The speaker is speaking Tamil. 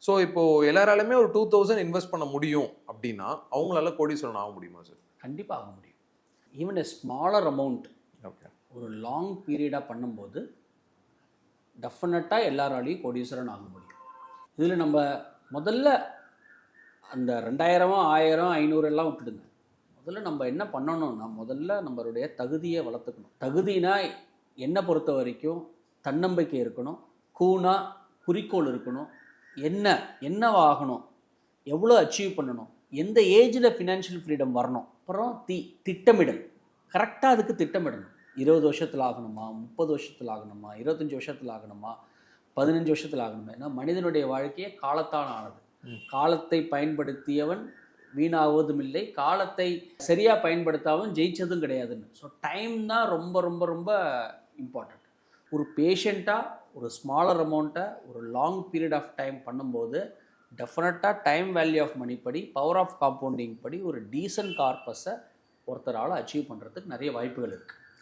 ஸோ இப்போ எல்லாராலுமே ஒரு 2000 இன்வெஸ்ட் பண்ண முடியும் அப்படின்னா அவங்களால கோடீஸ்வரன் ஆக முடியுமா சார்? கண்டிப்பாக ஆக முடியும். ஈவன் எ ஸ்மாலர் அமௌண்ட் ஓகே ஒரு லாங் பீரியடாக பண்ணும்போது டெஃபினட்டாக எல்லாராலையும் கோடீஸ்வரன் ஆக முடியும். இதில் நம்ம முதல்ல அந்த 2000 1000 500 எல்லாம் விட்டுடுங்க. முதல்ல நம்ம என்ன பண்ணணும்னா முதல்ல நம்மளுடைய தகுதியை வளர்த்துக்கணும். தகுதினா என்னை பொறுத்த வரைக்கும் தன்னம்பிக்கை இருக்கணும், கூனா குறிக்கோள் இருக்கணும், என்னவாகணும், எவ்வளோ அச்சீவ் பண்ணணும், எந்த ஏஜில் ஃபினான்ஷியல் ஃப்ரீடம் வரணும், அப்புறம் திட்டமிடல். கரெக்டாக அதுக்கு திட்டமிடணும். 20 வருஷத்தில் ஆகணுமா, 30 வருஷத்தில் ஆகணுமா, 25 வருஷத்தில் ஆகணுமா, 15 வருஷத்தில் ஆகணுமா? ஏன்னா மனிதனுடைய வாழ்க்கையே காலத்தால் ஆனது. காலத்தை பயன்படுத்தியவன் வீணாவதும் இல்லை, காலத்தை சரியாக பயன்படுத்தாமல் ஜெயிச்சதும் கிடையாதுன்னு. ஸோ டைம் தான் ரொம்ப ரொம்ப ரொம்ப இம்பார்ட்டண்ட். ஒரு பேஷண்ட்டாக ஒரு ஸ்மாலர் அமௌண்ட்டை ஒரு லாங் பீரியட் ஆஃப் டைம் பண்ணும்போது டெஃபினட்டாக டைம் வேல்யூ ஆஃப் மணி படி, பவர் ஆஃப் காம்பவுண்டிங் படி ஒரு டீசன்ட் கார்பஸை ஒருத்தரால் அச்சீவ் பண்ணுறதுக்கு நிறைய வாய்ப்புகள் இருக்குது.